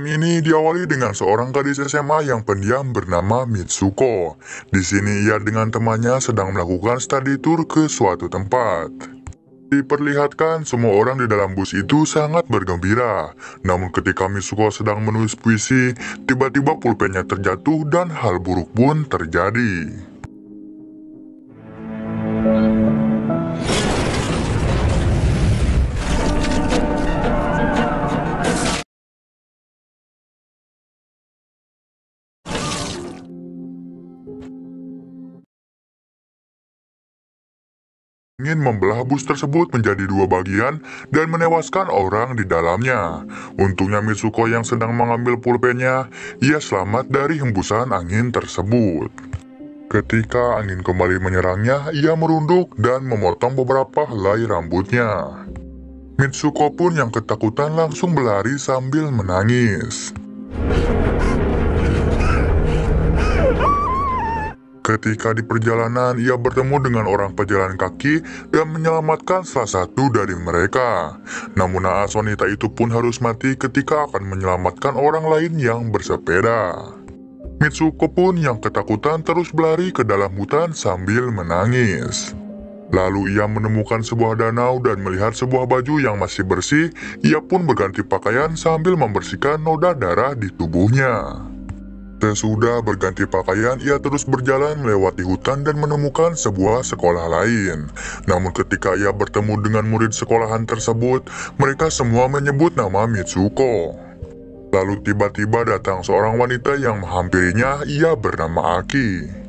Film ini diawali dengan seorang gadis SMA yang pendiam bernama Mitsuko. Di sini ia dengan temannya sedang melakukan study tour ke suatu tempat. Diperlihatkan semua orang di dalam bus itu sangat bergembira. Namun ketika Mitsuko sedang menulis puisi, tiba-tiba pulpennya terjatuh dan hal buruk pun terjadi. Ingin membelah bus tersebut menjadi dua bagian dan menewaskan orang di dalamnya. Untungnya Mitsuko yang sedang mengambil pulpennya, ia selamat dari hembusan angin tersebut. Ketika angin kembali menyerangnya, ia merunduk dan memotong beberapa helai rambutnya. Mitsuko pun yang ketakutan langsung berlari sambil menangis. Ketika di perjalanan, ia bertemu dengan orang pejalan kaki dan menyelamatkan salah satu dari mereka. Namun naas wanita itu pun harus mati ketika akan menyelamatkan orang lain yang bersepeda. Mitsuko pun yang ketakutan terus berlari ke dalam hutan sambil menangis. Lalu ia menemukan sebuah danau dan melihat sebuah baju yang masih bersih. Ia pun berganti pakaian sambil membersihkan noda darah di tubuhnya. Sesudah berganti pakaian, ia terus berjalan melewati hutan dan menemukan sebuah sekolah lain. Namun ketika ia bertemu dengan murid sekolahan tersebut, mereka semua menyebut nama Mitsuko. Lalu tiba-tiba datang seorang wanita yang menghampirinya, ia bernama Aki.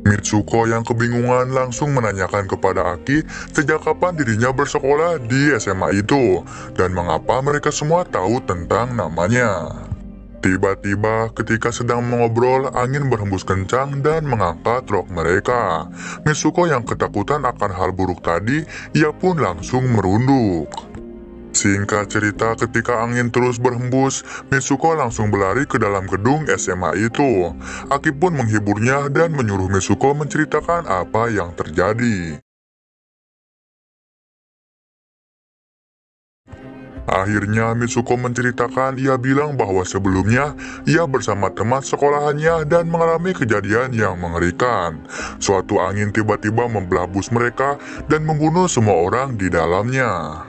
Mitsuko yang kebingungan langsung menanyakan kepada Aki sejak kapan dirinya bersekolah di SMA itu, dan mengapa mereka semua tahu tentang namanya. Tiba-tiba ketika sedang mengobrol, angin berhembus kencang dan mengangkat rok mereka. Mitsuko yang ketakutan akan hal buruk tadi, ia pun langsung merunduk. Singkat cerita, ketika angin terus berhembus, Mitsuko langsung berlari ke dalam gedung SMA itu. Aki pun menghiburnya dan menyuruh Mitsuko menceritakan apa yang terjadi. Akhirnya Mitsuko menceritakan, ia bilang bahwa sebelumnya ia bersama teman sekolahannya dan mengalami kejadian yang mengerikan. Suatu angin tiba-tiba membelah bus mereka dan membunuh semua orang di dalamnya.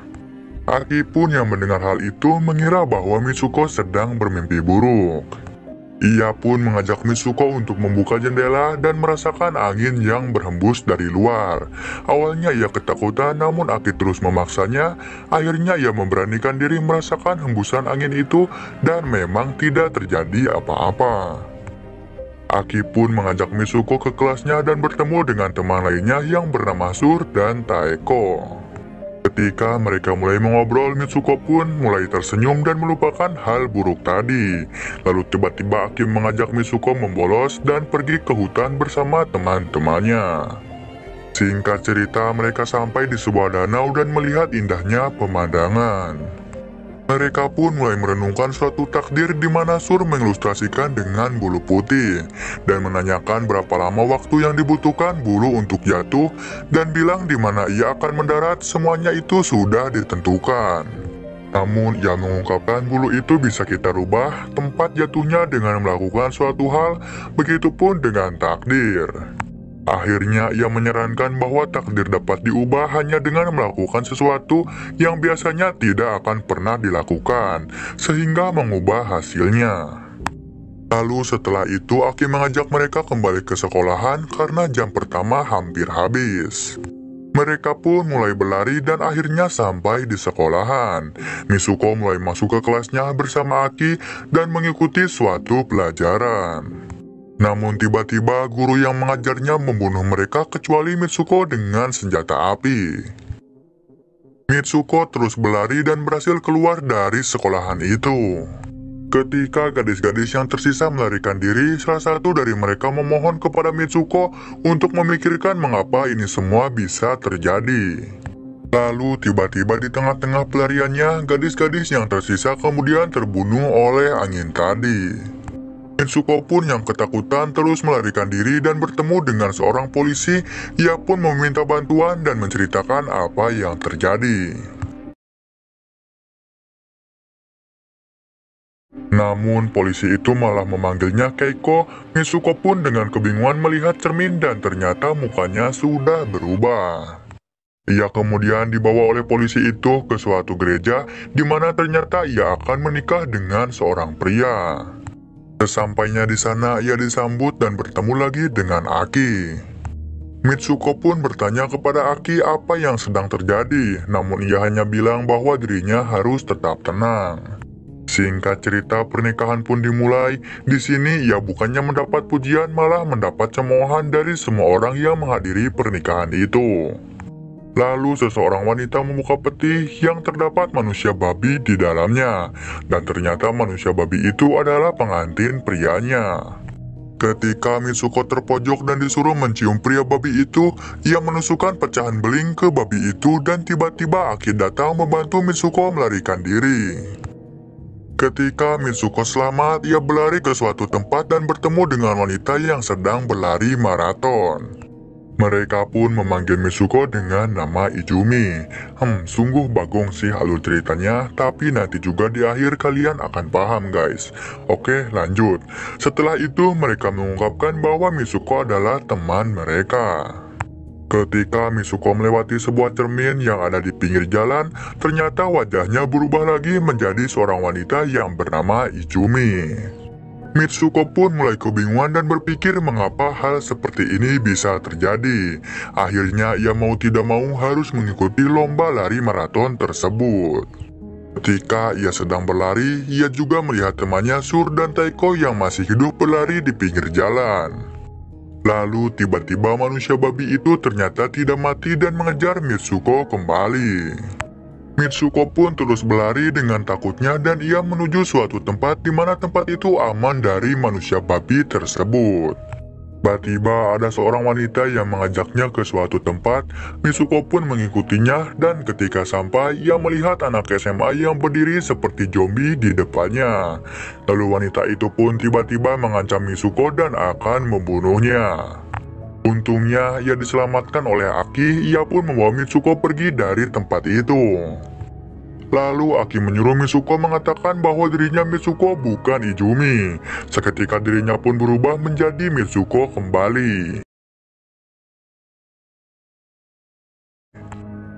Aki pun yang mendengar hal itu mengira bahwa Mitsuko sedang bermimpi buruk. Ia pun mengajak Mitsuko untuk membuka jendela dan merasakan angin yang berhembus dari luar. Awalnya ia ketakutan, namun Aki terus memaksanya. Akhirnya ia memberanikan diri merasakan hembusan angin itu dan memang tidak terjadi apa-apa. Aki pun mengajak Mitsuko ke kelasnya dan bertemu dengan teman lainnya yang bernama Sur dan Taeko. Ketika mereka mulai mengobrol, Mitsuko pun mulai tersenyum dan melupakan hal buruk tadi. Lalu tiba-tiba Aki mengajak Mitsuko membolos dan pergi ke hutan bersama teman-temannya. Singkat cerita, mereka sampai di sebuah danau dan melihat indahnya pemandangan. Mereka pun mulai merenungkan suatu takdir di mana Sur mengilustrasikan dengan bulu putih dan menanyakan berapa lama waktu yang dibutuhkan bulu untuk jatuh dan bilang di mana ia akan mendarat, semuanya itu sudah ditentukan. Namun ia mengungkapkan bulu itu bisa kita rubah tempat jatuhnya dengan melakukan suatu hal, begitupun dengan takdir. Akhirnya ia menyarankan bahwa takdir dapat diubah hanya dengan melakukan sesuatu yang biasanya tidak akan pernah dilakukan, sehingga mengubah hasilnya. Lalu setelah itu Aki mengajak mereka kembali ke sekolahan karena jam pertama hampir habis. Mereka pun mulai berlari dan akhirnya sampai di sekolahan. Mitsuko mulai masuk ke kelasnya bersama Aki dan mengikuti suatu pelajaran. Namun tiba-tiba guru yang mengajarnya membunuh mereka kecuali Mitsuko dengan senjata api. Mitsuko terus berlari dan berhasil keluar dari sekolahan itu. Ketika gadis-gadis yang tersisa melarikan diri, salah satu dari mereka memohon kepada Mitsuko untuk memikirkan mengapa ini semua bisa terjadi. Lalu tiba-tiba di tengah-tengah pelariannya, gadis-gadis yang tersisa kemudian terbunuh oleh angin tadi. Mitsuko pun yang ketakutan terus melarikan diri dan bertemu dengan seorang polisi. Ia pun meminta bantuan dan menceritakan apa yang terjadi. Namun polisi itu malah memanggilnya Keiko. Mitsuko pun dengan kebingungan melihat cermin dan ternyata mukanya sudah berubah. Ia kemudian dibawa oleh polisi itu ke suatu gereja di mana ternyata ia akan menikah dengan seorang pria. Sesampainya di sana ia disambut dan bertemu lagi dengan Aki. Mitsuko pun bertanya kepada Aki apa yang sedang terjadi, namun ia hanya bilang bahwa dirinya harus tetap tenang. Singkat cerita, pernikahan pun dimulai. Di sini ia bukannya mendapat pujian, malah mendapat cemoohan dari semua orang yang menghadiri pernikahan itu. Lalu seseorang wanita membuka peti yang terdapat manusia babi di dalamnya, dan ternyata manusia babi itu adalah pengantin prianya. Ketika Mitsuko terpojok dan disuruh mencium pria babi itu, ia menusukkan pecahan beling ke babi itu dan tiba-tiba Aki datang membantu Mitsuko melarikan diri. Ketika Mitsuko selamat, ia berlari ke suatu tempat dan bertemu dengan wanita yang sedang berlari maraton. Mereka pun memanggil Mitsuko dengan nama Izumi. Sungguh bagong sih alur ceritanya, tapi nanti juga di akhir kalian akan paham guys. Oke, lanjut. Setelah itu mereka mengungkapkan bahwa Mitsuko adalah teman mereka. Ketika Mitsuko melewati sebuah cermin yang ada di pinggir jalan, ternyata wajahnya berubah lagi menjadi seorang wanita yang bernama Izumi. Mitsuko pun mulai kebingungan dan berpikir mengapa hal seperti ini bisa terjadi. Akhirnya ia mau tidak mau harus mengikuti lomba lari maraton tersebut. Ketika ia sedang berlari, ia juga melihat temannya Sur dan Taiko yang masih hidup berlari di pinggir jalan. Lalu tiba-tiba manusia babi itu ternyata tidak mati dan mengejar Mitsuko kembali. Mitsuko pun terus berlari dengan takutnya dan ia menuju suatu tempat di mana tempat itu aman dari manusia babi tersebut. Tiba-tiba ada seorang wanita yang mengajaknya ke suatu tempat. Mitsuko pun mengikutinya dan ketika sampai ia melihat anak SMA yang berdiri seperti zombie di depannya. Lalu wanita itu pun tiba-tiba mengancam Mitsuko dan akan membunuhnya. Untungnya ia diselamatkan oleh Aki, ia pun membawa Mitsuko pergi dari tempat itu. Lalu Aki menyuruh Mitsuko mengatakan bahwa dirinya Mitsuko bukan Izumi. Seketika dirinya pun berubah menjadi Mitsuko kembali.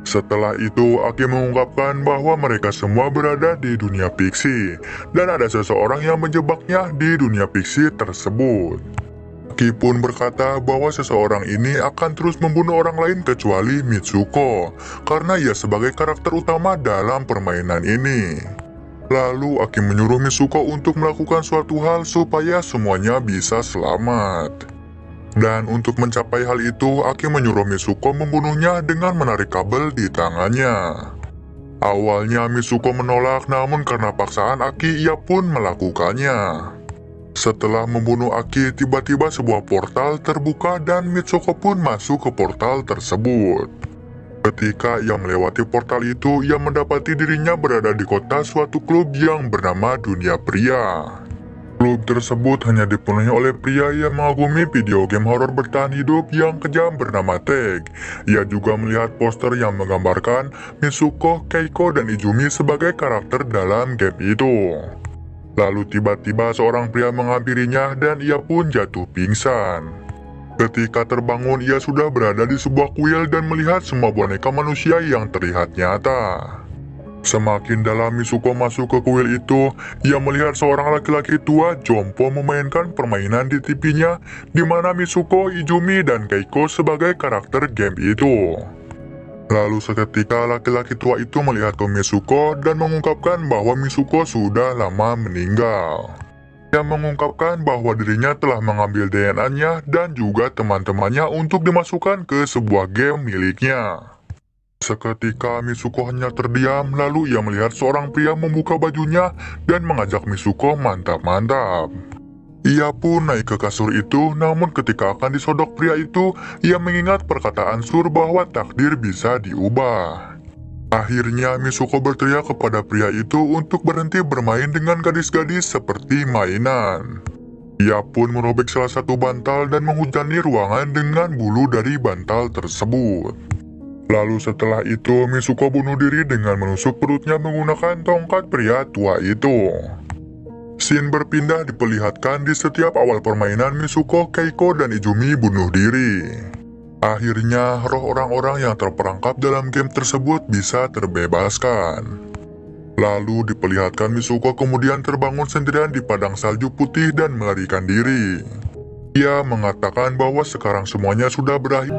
Setelah itu Aki mengungkapkan bahwa mereka semua berada di dunia fiksi dan ada seseorang yang menjebaknya di dunia fiksi tersebut. Aki pun berkata bahwa seseorang ini akan terus membunuh orang lain kecuali Mitsuko, karena ia sebagai karakter utama dalam permainan ini. Lalu Aki menyuruh Mitsuko untuk melakukan suatu hal supaya semuanya bisa selamat. Dan untuk mencapai hal itu, Aki menyuruh Mitsuko membunuhnya dengan menarik kabel di tangannya. Awalnya Mitsuko menolak, namun karena paksaan Aki, ia pun melakukannya. Setelah membunuh Aki, tiba-tiba sebuah portal terbuka dan Mitsuko pun masuk ke portal tersebut. Ketika ia melewati portal itu, ia mendapati dirinya berada di kota suatu klub yang bernama Dunia Pria. Klub tersebut hanya dipenuhi oleh pria yang mengagumi video game horor bertahan hidup yang kejam bernama Tag. Ia juga melihat poster yang menggambarkan Mitsuko, Keiko, dan Izumi sebagai karakter dalam game itu. Lalu tiba-tiba seorang pria menghampirinya dan ia pun jatuh pingsan. Ketika terbangun, ia sudah berada di sebuah kuil dan melihat semua boneka manusia yang terlihat nyata. Semakin dalam Mitsuko masuk ke kuil itu, ia melihat seorang laki-laki tua jompo memainkan permainan di TV-nya, di mana Mitsuko, Izumi, dan Keiko sebagai karakter game itu. Lalu seketika laki-laki tua itu melihat ke Mitsuko dan mengungkapkan bahwa Mitsuko sudah lama meninggal. Ia mengungkapkan bahwa dirinya telah mengambil DNA-nya dan juga teman-temannya untuk dimasukkan ke sebuah game miliknya. Seketika Mitsuko hanya terdiam, lalu ia melihat seorang pria membuka bajunya dan mengajak Mitsuko mantap-mantap. Ia pun naik ke kasur itu, namun ketika akan disodok pria itu, ia mengingat perkataan Sur bahwa takdir bisa diubah. Akhirnya Mitsuko berteriak kepada pria itu untuk berhenti bermain dengan gadis-gadis seperti mainan. Ia pun merobek salah satu bantal dan menghujani ruangan dengan bulu dari bantal tersebut. Lalu setelah itu Mitsuko bunuh diri dengan menusuk perutnya menggunakan tongkat pria tua itu. Scene berpindah diperlihatkan di setiap awal permainan Mitsuko, Keiko, dan Izumi bunuh diri. Akhirnya, roh orang-orang yang terperangkap dalam game tersebut bisa terbebaskan. Lalu diperlihatkan Mitsuko kemudian terbangun sendirian di padang salju putih dan melarikan diri. Ia mengatakan bahwa sekarang semuanya sudah berakhir.